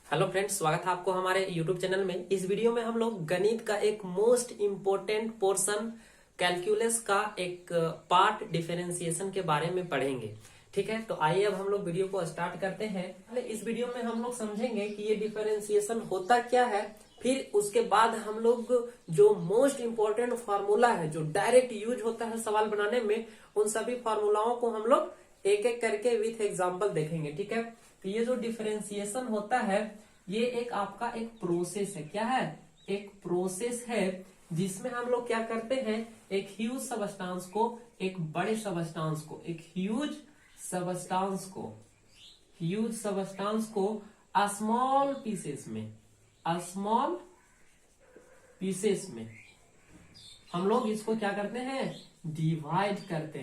Hello friends, स्वागत है आपको हमारे यूट्यूब चैनल में। इस वीडियो में हम लोग गणित का एक मोस्ट इम्पोर्टेंट पोर्शन कैलकुलस का एक पार्ट डिफरेंशिएशन के बारे में पढ़ेंगे। ठीक है, तो आइए अब हम लोग वीडियो को स्टार्ट करते हैं। पहले इस वीडियो में हम लोग समझेंगे कि ये डिफरेंशिएशन होता क्या है, फिर उसके बाद हम लोग जो मोस्ट इम्पोर्टेंट फार्मूला है जो डायरेक्ट यूज होता है सवाल बनाने में, उन सभी फार्मूलाओं को हम लोग एक एक करके विथ एग्जाम्पल देखेंगे। ठीक है, तो ये जो डिफरेंशिएशन होता है ये एक आपका एक प्रोसेस है। क्या है? एक प्रोसेस है जिसमें हम लोग क्या करते हैं, एक ह्यूज सबस्टांस को, एक बड़े सबस्टांस को, एक ह्यूज सबस्टांस को स्मॉल पीसेस में हम लोग इसको क्या करते हैं, डिवाइड करते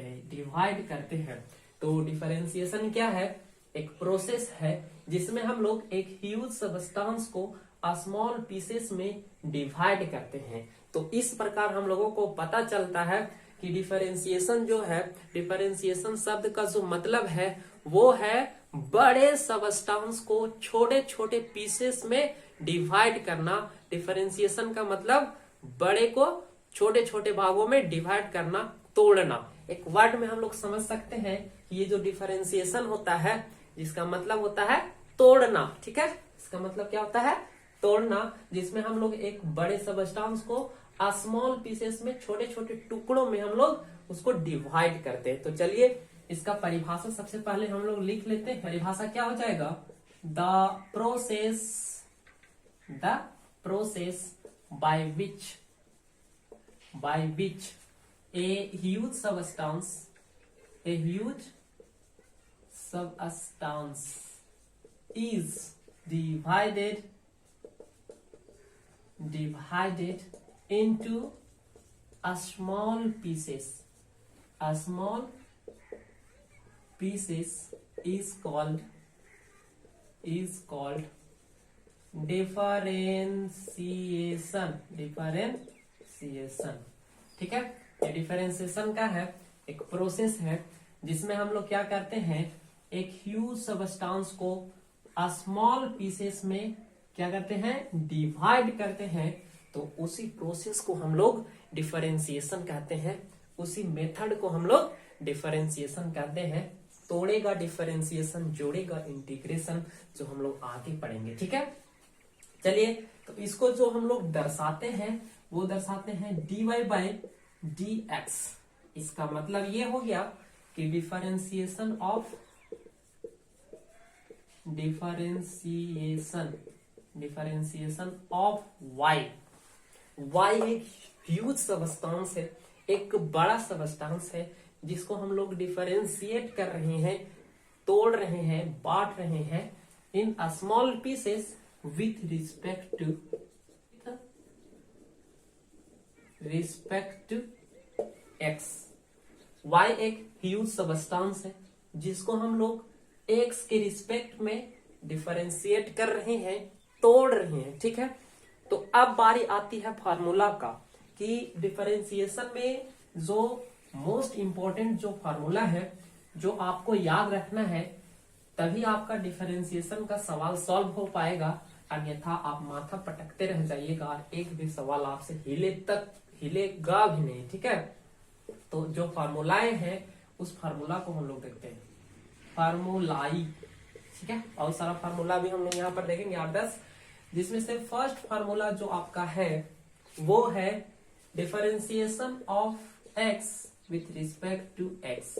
हैं। तो डिफरेंशिएशन क्या है? एक प्रोसेस है जिसमें हम लोग एक ह्यूज सबस्टांस को स्मॉल पीसेस में डिवाइड करते हैं। तो इस प्रकार हम लोगों को पता चलता है कि डिफरेंशिएशन जो है, डिफरेंशिएशन शब्द का जो मतलब है वो है बड़े सबस्टांस को छोटे छोटे पीसेस में डिवाइड करना। डिफरेंशिएशन का मतलब बड़े को छोटे छोटे भागों में डिवाइड करना, तोड़ना। एक वर्ड में हम लोग समझ सकते हैं कि ये जो डिफरेंशिएशन होता है जिसका मतलब होता है तोड़ना। ठीक है, इसका मतलब क्या होता है? तोड़ना, जिसमें हम लोग एक बड़े सबस्टांस को स्मॉल पीसेस में, छोटे छोटे टुकड़ों में हम लोग उसको डिवाइड करते हैं। तो चलिए इसका परिभाषा सबसे पहले हम लोग लिख लेते हैं। परिभाषा क्या हो जाएगा? The process by which a huge substance is divided into a small pieces. A small pieces is called differentiation। ठीक है, ये डिफरेंशिएशन का है एक प्रोसेस है जिसमें हम लोग क्या करते हैं, एक ह्यूज सबस्टांस को स्मॉल पीसेस में क्या करते हैं, डिवाइड करते हैं। तो उसी प्रोसेस को हम लोग डिफरेंशिएशन कहते हैं, उसी मेथड को हम लोग डिफरेंशिएशन कहते हैं। तोड़ेगा डिफरेंशिएशन, जोड़ेगा इंटीग्रेशन, जो हम लोग आगे पढ़ेंगे। ठीक है, चलिए तो इसको जो हम लोग दर्शाते हैं वो दर्शाते हैं dy बाय dx। इसका मतलब ये हो गया कि डिफरेंशिएशन ऑफ y एक ह्यूज सबस्टांस है, एक बड़ा सबस्टांस है जिसको हम लोग डिफरेंशिएट कर रहे हैं, तोड़ रहे हैं, बांट रहे हैं in small pieces with respect to x। y एक ह्यूज सबस्टांस है जिसको हम लोग x के रिस्पेक्ट में डिफरेंशिएट कर रहे हैं, तोड़ रहे हैं। ठीक है, तो अब बारी आती है फार्मूला का कि डिफरेंशिएशन में जो मोस्ट इंपॉर्टेंट जो फार्मूला है जो आपको याद रखना है, तभी आपका डिफरेंशिएशन का सवाल सॉल्व हो पाएगा। अन्यथा आप माथा पटकते रह जाइएगा और एक भी सवाल आपसे हिलेगा भी नहीं। ठीक है, तो जो फार्मूलाएं हैं उस फार्मूला को हम लोग देखते हैं, फार्मूलाई। ठीक है, और सारा फार्मूला भी हम लोग यहाँ पर देखेंगे 8-10, जिसमें से फर्स्ट फार्मूला जो आपका है वो है differentiation of x with respect to x।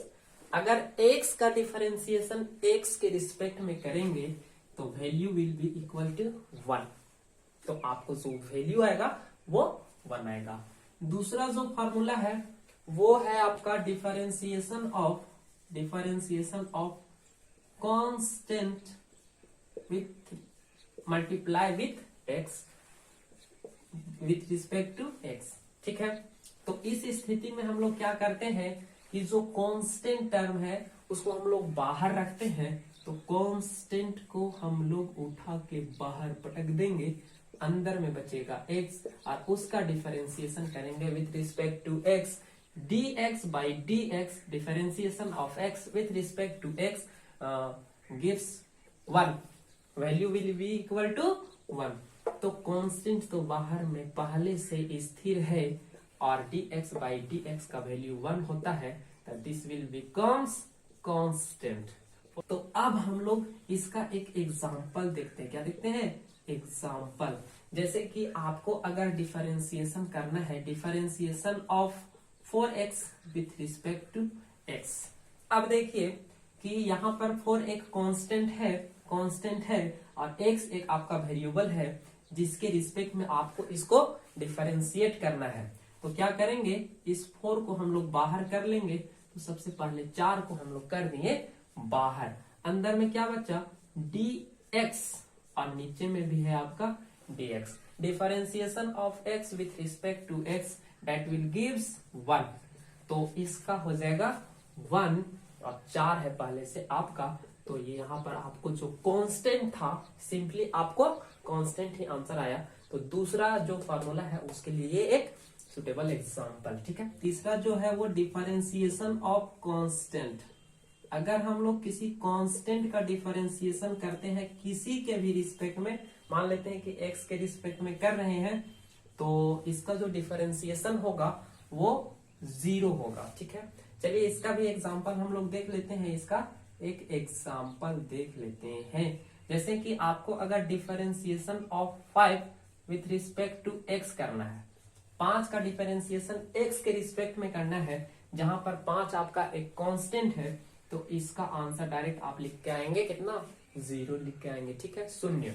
अगर x का डिफरेंशिएशन x के रिस्पेक्ट में करेंगे तो value will be equal to 1। तो आपको जो वैल्यू आएगा वो 1 आएगा। दूसरा जो फार्मूला है वो है आपका differentiation of constant with multiply with x with respect to x। ठीक है, तो इस स्थिति में हम लोग क्या करते हैं कि जो कांस्टेंट टर्म है उसको हम लोग बाहर रखते हैं। तो कांस्टेंट को हम लोग उठा के बाहर पटक देंगे, अंदर में बचेगा x और उसका डिफरेंशिएशन करेंगे with respect to x। dx by dx differentiation of x with respect to x gives 1। Value will be equal to 1। तो कांस्टेंट तो बाहर में पहले से स्थिर है और dx by dx का वैल्यू 1 होता है, तो दिस विल बिकम्स कांस्टेंट। तो अब हम लोग इसका एक एग्जांपल देखते हैं। क्या देखते हैं? एग्जांपल। जैसे कि आपको अगर डिफरेंशिएशन करना है, differentiation of 4x with respect to x। अब देखिए कि यहाँ पर 4 एक कांस्टेंट है और x एक आपका वेरिएबल है जिसके रिस्पेक्ट में आपको इसको डिफरेंशिएट करना है। तो क्या करेंगे, इस 4 को हम लोग बाहर कर लेंगे। तो सबसे पहले 4 को हम लोग कर दिए बाहर। अंदर में क्या बचा? dx और नीचे में भी है आपका dx। Differentiation of x with respect to x that will gives 1। तो इसका हो जाएगा 1 और 4 है पहले से आपका। तो ये यहाँ पर आपको जो कांस्टेंट था, सिंपली आपको कांस्टेंट ही आंसर आया। तो दूसरा जो फॉर्मूला है उसके लिए एक सुटेबल एग्जांपल। ठीक है। तीसरा जो है वो डिफरेंशिएशन ऑफ कांस्टेंट। अगर हम लोग किसी कांस्टेंट का डिफरेंशिएशन करते हैं किसी के भी रिस्पेक्ट में, मान लेते हैं कि x के रिस्पेक्ट में कर रहे हैं, तो इसका जो डिफरेंशिएशन होगा वो 0 होगा। ठीक है। चलिए इसका भी एग्जांपल हम लोग देख लेते हैं। इसका एक एग्जांपल देख लेते हैं। जैसे कि आपको अगर differentiation of 5 with respect to x करना है, 5 का डिफरेंशिएशन x के रिस्पेक्ट में करना है, जहां पर 5 आपका एक कांस्टेंट है, तो इसका आंसर डायरेक्ट आप लिख के आएंगे कितना? 0 लिख के आएंगे। ठीक है, 0।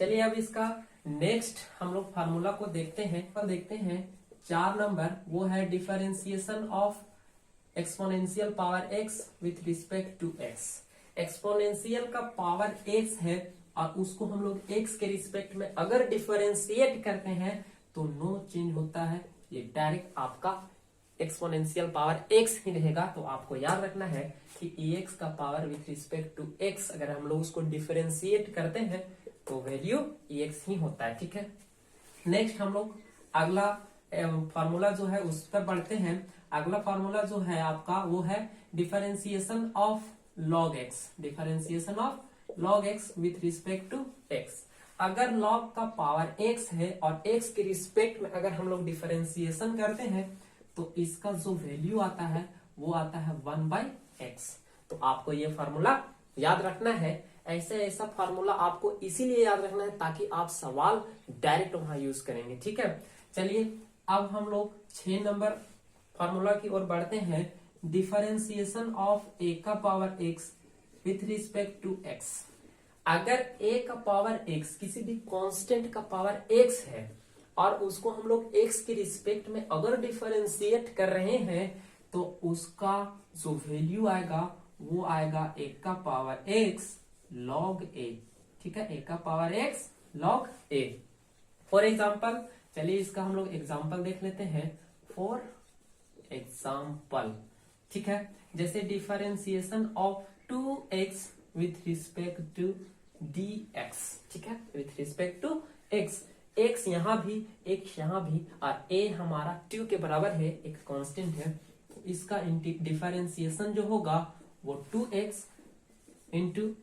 चलिए अब इसका नेक्स्ट हम लोग फार्मूला को देखते हैं। 4 नंबर वो है differentiation of exponential power x with respect to x। Exponential का पावर x है और उसको हम लोग x के रिस्पेक्ट में अगर डिफरेंशिएट करते हैं तो नो चेंज होता है, ये डायरेक्ट आपका एक्सपोनेंशियल पावर x ही रहेगा। तो आपको याद रखना है कि ex का power with respect to x अगर हम लोग उसको डिफरेंशिएट करते हैं तो वैल्यू ex ही होता है। ठीक है। नेक्स्ट हम लोग अगला फार्मूला जो है उस पर बढ़ते हैं। अगला फार्मूला जो है आपका वो है differentiation of log x। Differentiation of log x with respect to x। अगर log का पावर x है और x के रिस्पेक्ट में अगर हम लोग डिफरेंशिएशन करते हैं तो इसका जो वैल्यू आता है वो आता है 1/x। तो आपको ये फार्मूला याद रखना है। ऐसा फार्मूला आपको इसीलिए याद रखना है ताकि आप सवाल डायरेक्ट वहां यूज करेंगे। ठीक है। चलिए अब हम लोग 6 नंबर फार्मूला की ओर बढ़ते हैं। डिफरेंशिएशन ऑफ a का power x with respect to x। अगर a का पावर x किसी भी कांस्टेंट का पावर x है और उसको हम लोग x के रिस्पेक्ट में अगर डिफरेंशिएट कर रहे हैं तो उसका जो वैल्यू आएगा वो आएगा a का पावर x log a। ठीक है, a का power x log a। For example, चलिए इसका हम लोग एग्जाम्पल देख लेते हैं। फॉर एग्जाम्पल, ठीक है, जैसे differentiation of 2x with respect to dx। ठीक है, with respect to x। x यहाँ भी, x यहाँ भी और a हमारा 2 के बराबर है, एक कांस्टेंट है। तो इसका डिफरेंशिएशन जो होगा वो 2x इंटू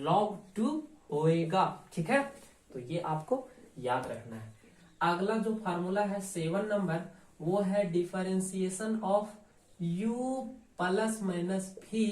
log 2 होएगा। ठीक है, तो ये आपको याद रखना है। अगला जो फार्मूला है 7 नंबर वो है differentiation of u plus minus v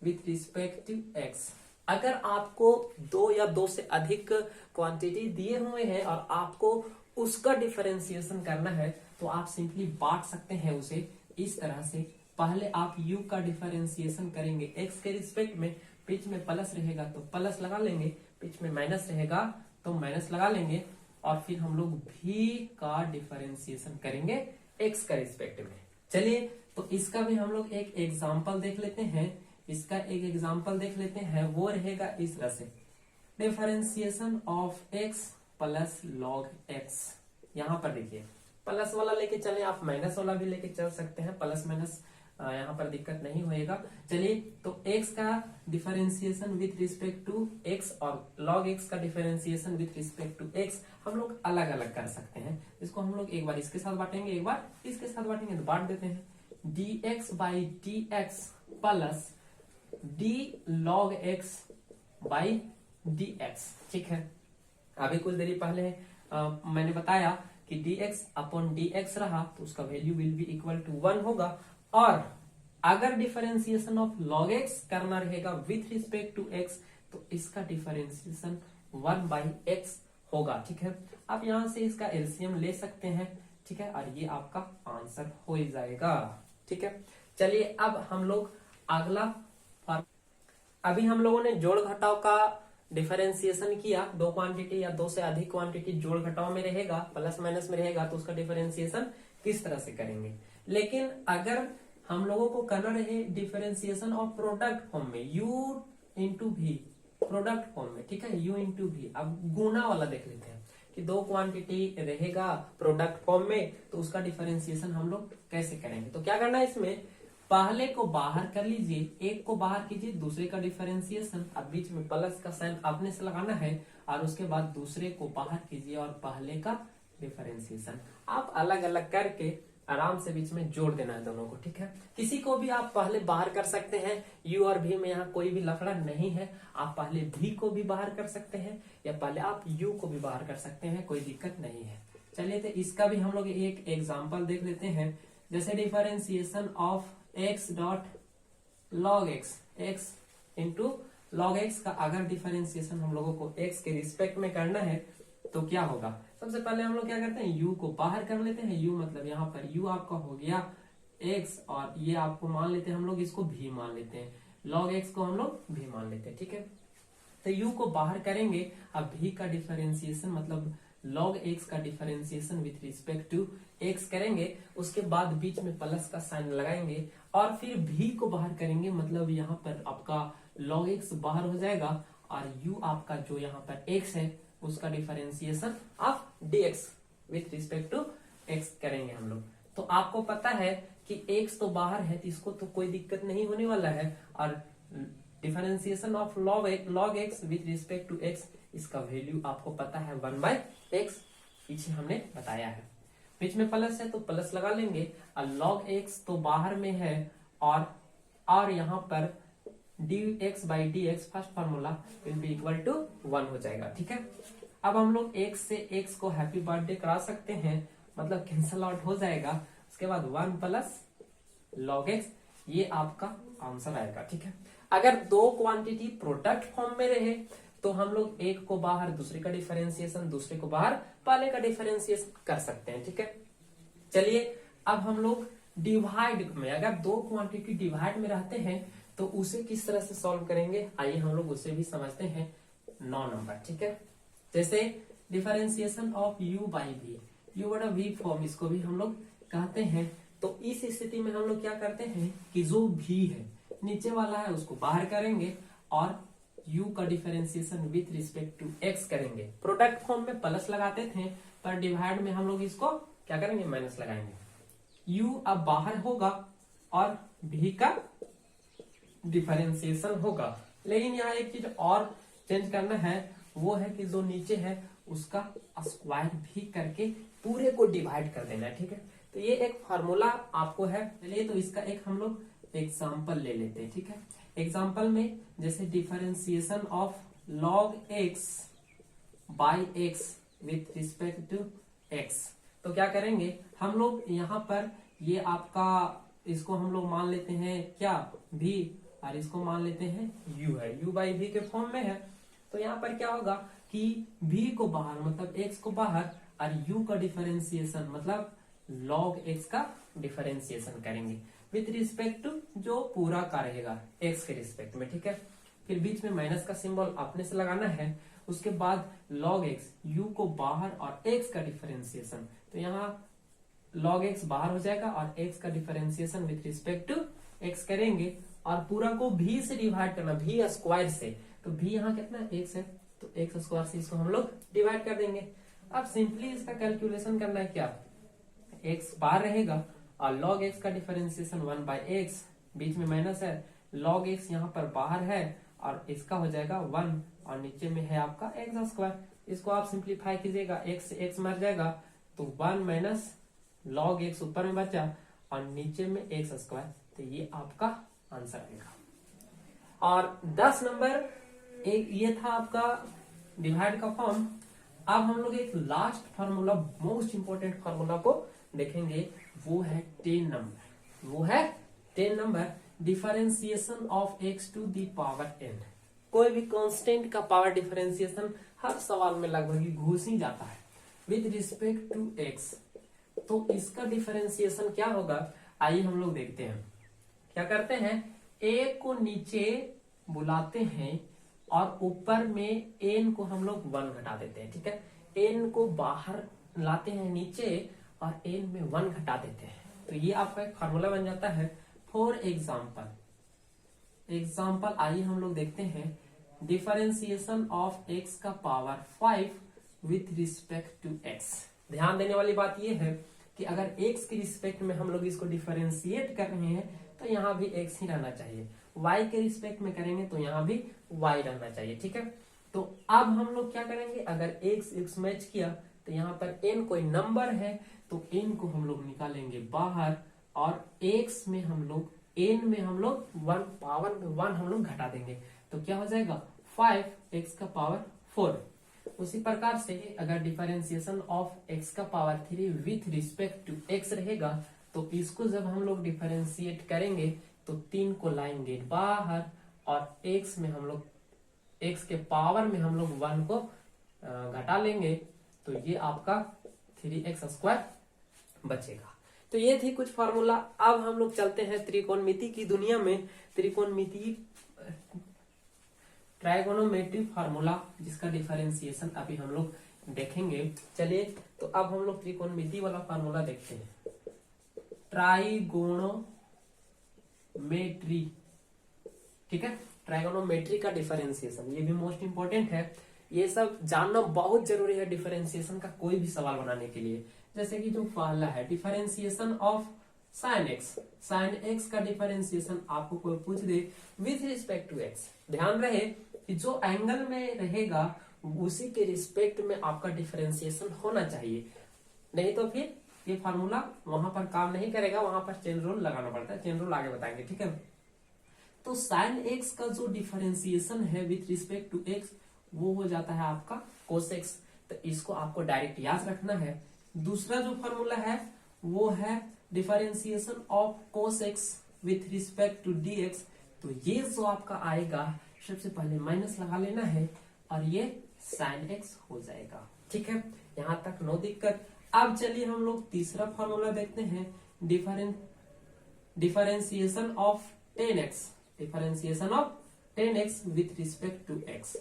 with respect to x। अगर आपको 2 या 2 से अधिक क्वांटिटी दिए हुए हैं और आपको उसका डिफरेंशिएशन करना है तो आप सिंपली बांट सकते हैं उसे इस तरह से। पहले आप u का डिफरेंशिएशन करेंगे x के रिस्पेक्ट में, बीच में प्लस रहेगा तो प्लस लगा लेंगे, बीच में माइनस रहेगा तो माइनस लगा लेंगे, और फिर हम लोग v का डिफरेंशिएशन करेंगे x का रिस्पेक्ट में। चलिए तो इसका भी हम लोग एक एग्जांपल देख लेते हैं। इसका एक एग्जांपल देख लेते हैं, वो रहेगा इस तरह से। Differentiation of x plus log x। यहाँ पर देखिए प्लस वाला लेके चले, आप माइनस वाला भी लेके चल सकते हैं, प्लस माइनस यहाँ पर दिक्कत नहीं होएगा। चलिए तो x का differentiation with respect to x और log x का differentiation with respect to x हम लोग अलग अलग कर सकते हैं। इसको हम लोग एक बार इसके साथ बांटेंगे, एक बार इसके साथ बांटेंगे, तो बांट देते हैं। dx by dx plus d log x by dx, ठीक है। अभी कुछ देरी पहले मैंने बताया कि dx अपॉन dx रहा तो उसका value will be equal to 1 होगा। और अगर डिफरेंशिएशन ऑफ log x करना रहेगा विथ रिस्पेक्ट टू x तो इसका डिफरेंशिएशन 1/x होगा, ठीक है। आप यहां से इसका एलसीएम ले सकते हैं, ठीक है, और ये आपका आंसर हो जाएगा, ठीक है। चलिए अब हम लोग अगला, अभी हम लोगों ने जोड़ घटाव का डिफरेंशिएशन किया, दो क्वांटिटी या दो से अधिक क्वांटिटी जोड़ घटाव में रहेगा, प्लस माइनस में रहेगा, तो उसका डिफरेंशिएशन किस तरह से करेंगे। लेकिन अगर हम लोगों को करना रहे डिफरेंशिएशन ऑफ प्रोडक्ट फॉर्म में, u इंटू भी प्रोडक्ट फॉर्म में, ठीक है, u इंटू भी। अब गुना वाला देख लेते हैं कि दो क्वांटिटी रहेगा प्रोडक्ट फॉर्म में तो उसका डिफरेंशिएशन हम लोग कैसे करेंगे। तो क्या करना है, इसमें पहले को बाहर कर लीजिए, एक को बाहर कीजिए, दूसरे का डिफरेंशिएशन, अब बीच में प्लस का साइन अपने से लगाना है, और उसके बाद दूसरे को बाहर कीजिए और पहले का डिफरेंशिएशन। आप अलग अलग करके आराम से बीच में जोड़ देना है दोनों को, ठीक है। किसी को भी आप पहले बाहर कर सकते हैं, u और v में यहाँ कोई भी लफड़ा नहीं है। आप पहले v को भी बाहर कर सकते हैं या पहले आप u को भी बाहर कर सकते हैं, कोई दिक्कत नहीं है। चलिए तो इसका भी हम लोग एक एग्जांपल देख लेते हैं। जैसे differentiation of x dot log x, x into log x का अगर डिफरेंशिएशन हम लोगों को x के रिस्पेक्ट में करना है तो क्या होगा। सबसे पहले हम लोग क्या करते हैं, u को बाहर कर लेते हैं। u मतलब यहाँ पर u आपका हो गया x, और ये आपको मान लेते हैं हम लोग, इसको v मान लेते हैं, log x को हम लोग v मान लेते हैं, ठीक है। तो u को बाहर करेंगे, अब v का डिफरेंशिएशन मतलब log x का differentiation with respect to x करेंगे, उसके बाद बीच में प्लस का साइन लगाएंगे और फिर v को बाहर करेंगे, मतलब यहाँ पर आपका log x बाहर हो जाएगा और u आपका जो यहाँ पर x है उसका differentiation of dx with respect to x करेंगे हम लोग। तो आपको पता है कि x तो बाहर है तो इसको तो कोई दिक्कत नहीं होने वाला है, और differentiation of log x with respect to x, इसका वैल्यू आपको पता है 1/x, पीछे हमने बताया है। बीच में प्लस है तो प्लस लगा लेंगे, और log x तो बाहर में है, और यहाँ पर dx/dx first formula will be equal to 1 हो जाएगा, ठीक है। अब हम लोग x से x को हैप्पी बर्थडे करा सकते हैं, मतलब कैंसल आउट हो जाएगा। उसके बाद 1 प्लस log x, ये आपका आंसर आएगा, ठीक है। अगर दो क्वांटिटी प्रोडक्ट फॉर्म में रहे तो हम लोग एक को बाहर, दूसरे का डिफरेंशिएशन, दूसरे को बाहर, पहले का डिफरेंशिएशन कर सकते हैं, ठीक है। चलिए अब हम लोग डिवाइड में, अगर दो क्वांटिटी डिवाइड में रहते हैं तो उसे किस तरह से सॉल्व करेंगे, आइए हम लोग उसे भी समझते हैं। 9 नंबर, ठीक है। जैसे differentiation of u by v, u बटा v फॉर्म इसको भी हम लोग कहते हैं। तो इस स्थिति में हम लोग क्या करते हैं कि जो v है नीचे वाला है उसको बाहर करेंगे और u का differentiation with respect to x करेंगे। प्रोडक्ट फॉर्म में प्लस लगाते थे, पर डिवाइड में हम लोग इसको क्या करेंगे, माइनस लगाएंगे। u अब बाहर होगा और v का डिफरेंशिएशन होगा। लेकिन यहाँ एक चीज और चेंज करना है, वो है कि जो नीचे है उसका स्क्वायर भी करके पूरे को डिवाइड कर देना है, ठीक है। तो ये एक फार्मूला आपको है। चलिए तो इसका एक हम लोग एग्जांपल ले लेते हैं, ठीक है। एग्जांपल में जैसे differentiation of log x by x with respect to x, तो क्या करेंगे हम लोग, यहाँ पर ये आपका, इसको हम लोग मान लेते हैं क्या, v, और इसको मान लेते हैं u है, u बाई v के फॉर्म में है। तो यहाँ पर क्या होगा कि v को बाहर मतलब x को बाहर, और u का डिफरेंशिएशन मतलब log x का डिफरेंशिएशन करेंगे विथ रिस्पेक्ट टू जो पूरा का रहेगा x के रिस्पेक्ट में, ठीक है। फिर बीच में माइनस का सिंबल अपने से लगाना है। उसके बाद log x, u को बाहर और x का डिफरेंशिएशन, तो यहाँ log x बाहर हो जाएगा और x का differentiation with respect to x करेंगे, और पूरा को v से डिवाइड करना, v स्क्वायर से, तो v यहाँ कितना x है, तो x स्क्वायर से इसको हम लोग डिवाइड कर देंगे। अब सिंपली इसका कैलकुलेशन करना है, क्या x बाहर रहेगा और log x का डिफरेंशिएशन 1/x, बीच में माइनस है, log x यहाँ पर बाहर है और इसका हो जाएगा 1, और नीचे में है आपका x स्क्वायर। इसको आप सिंप्लीफाई कीजिएगा, x से x मर जाएगा तो 1 माइनस log x ऊपर में बचा और नीचे में x स्क्वायर, तो ये आपका आंसर आएगा। और 10 नंबर एक ये था आपका डिवाइड का फॉर्म। अब हम लोग एक last formula, most important formula को देखेंगे, वो है 10 नंबर। वो है 10 number, differentiation of x to the power n। कोई भी कांस्टेंट का पावर डिफरेंशिएशन हर सवाल में लगभग ही घुस ही जाता है विद रिस्पेक्ट टू एक्स। तो इसका डिफरेंशिएशन क्या होगा, आइए हम लोग देखते हैं। क्या करते हैं, ए को नीचे बुलाते हैं और ऊपर में एन को हम लोग 1 घटा देते हैं। ठीक है, एन को बाहर लाते हैं नीचे और एन में 1 घटा देते हैं। तो ये आपका एक फार्मूला बन जाता है। फॉर एग्जाम्पल आइए हम लोग देखते हैं, डिफरेंशिएशन ऑफ एक्स का power 5 with respect to x. ध्यान देने वाली बात यह है कि अगर x के रिस्पेक्ट में हम लोग इसको डिफरेंशिएट कर रहे हैं तो यहाँ भी x ही रहना चाहिए, y के रिस्पेक्ट में करेंगे तो यहाँ भी y रहना चाहिए। ठीक है, तो अब हम लोग क्या करेंगे, अगर x मैच किया तो यहाँ पर n कोई नंबर है तो n को हम लोग निकालेंगे बाहर और x में हम लोग n में हम लोग 1 पावर में 1 हम लोग घटा देंगे। तो क्या हो जाएगा 5x का पावर 4। उसी प्रकार से अगर डिफरेंशिएशन ऑफ x का power 3 with respect to x रहेगा तो इसको जब हम लोग डिफरेंशिएट करेंगे तो 3 को लाएंगे बाहर और x में हम लोग x के पावर में हम लोग 1 को घटा लेंगे। तो ये आपका 3x² बचेगा। तो ये थी कुछ फार्मूला। अब हम लोग चलते हैं त्रिकोणमिति की दुनिया में। त्रिकोणमिति ट्राइगोनोमेट्री फार्मूला जिसका डिफरेंशिएशन अभी हम लोग देखेंगे। चलिए तो अब हम लोग त्रिकोणमिति वाला फार्मूला देखते हैं। ट्राइगोनोमेट्री, ठीक है, ट्राइगोनोमेट्री का डिफरेंशिएशन ये भी मोस्ट इंपोर्टेंट है। ये सब जानना बहुत जरूरी है डिफरेंशिएशन का कोई भी सवाल बनाने के लिए। जैसे कि जो पहला है differentiation of sine x. Sine x का डिफरेंशिएशन आपको कोई पूछ दे विथ रिस्पेक्ट टू एक्स, ध्यान रहे कि जो एंगल में रहेगा उसी के रिस्पेक्ट में आपका डिफरेंशिएशन होना चाहिए, नहीं तो फिर ये फार्मूला वहां पर काम नहीं करेगा, वहां पर चेन रूल लगाना पड़ता है। चेन रूल आगे बताएंगे। ठीक है, तो साइन एक्स का जो डिफरेंशिएशन है विथ रिस्पेक्ट टू एक्स वो हो जाता है आपका कोस एक्स। तो इसको आपको डायरेक्ट याद रखना है। दूसरा जो फार्मूला है वो है differentiation of cos x with respect to d x. तो ये जो आपका आएगा सबसे पहले माइनस लगा लेना है और ये साइन एक्स हो जाएगा। ठीक है, यहां तक नो दिक्कत। अब चलिए हम लोग तीसरा फार्मूला देखते हैं, differentiation of 10x। Differentiation of 10x with respect to x।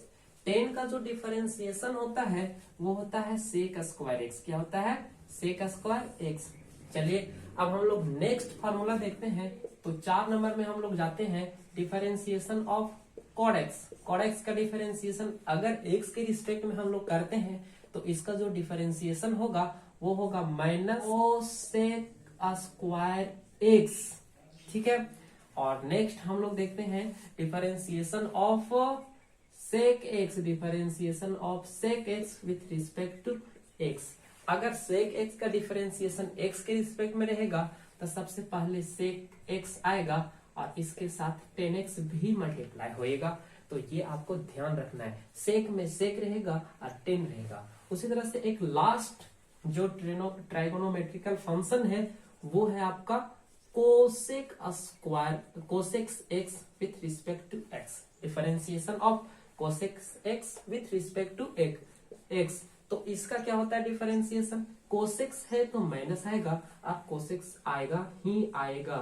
10 का जो डिफरेंशिएशन होता है वो होता है सेक स्क्वायर एक्स। क्या होता है, सेक स्क्वायर एक्स। चलिए अब हम लोग नेक्स्ट फार्मूला देखते हैं। तो 4 नंबर में हम लोग जाते हैं, differentiation of cot x. Cot x का डिफरेंशिएशन अगर x के रिस्पेक्ट में हम लोग करते हैं तो इसका जो डिफरेंशिएशन होगा वो होगा माइनस सेक स्क्वायर एक्स। ठीक है, और नेक्स्ट हम लोग देखते हैं differentiation of sec x. Differentiation of sec x with respect to x. अगर सेक एक्स का डिफरेंशिएशन एक्स के रिस्पेक्ट में रहेगा तो सबसे पहले सेक एक्स आएगा और इसके साथ 10x भी मल्टीप्लाई होएगा। तो ये आपको ध्यान रखना है, सेक में सेक रहेगा और 10 रहेगा। उसी तरह से एक लास्ट जो ट्राइगोनोमेट्रिकल फंक्शन है वो है आपका cosec square, cosec x with respect to x. Differentiation of cosec x with respect to x. तो इसका क्या होता है डिफरेंशिएशन, कोसेक्स है तो माइनस आएगा और कोसेक्स आएगा ही आएगा,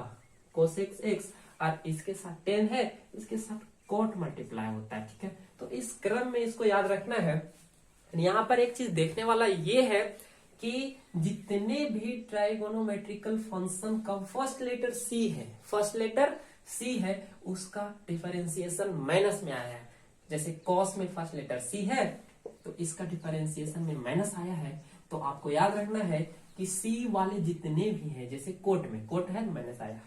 कोसेक्स एक्स, और इसके साथ 10 है, इसके साथ कोट मल्टीप्लाई होता है। ठीक है, तो इस क्रम में इसको याद रखना है। यहाँ पर एक चीज देखने वाला ये है कि जितने भी ट्राइगोनोमेट्रिकल फंक्शन का फर्स्ट लेटर सी है, फर्स्ट लेटर सी है, उसका डिफरेंशिएशन माइनस में आया है। जैसे कॉस में फर्स्ट लेटर सी है तो इसका डिफरेंशिएशन में माइनस आया है। तो आपको याद रखना है कि सी वाले जितने भी हैं, जैसे कोट में कोट है माइनस आया,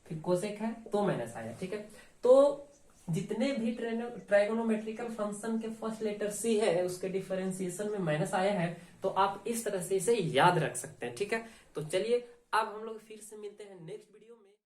फिर कोसेक है तो माइनस आया। ठीक है, तो जितने भी ट्राइगोनोमेट्रिकल फंक्शन के फर्स्ट लेटर सी है उसके डिफरेंशिएशन में माइनस आया है। तो आप इस तरह से इसे याद रख सकते हैं। ठीक है, तो चलिए अब हम लोग फिर से मिलते हैं नेक्स्ट वीडियो में।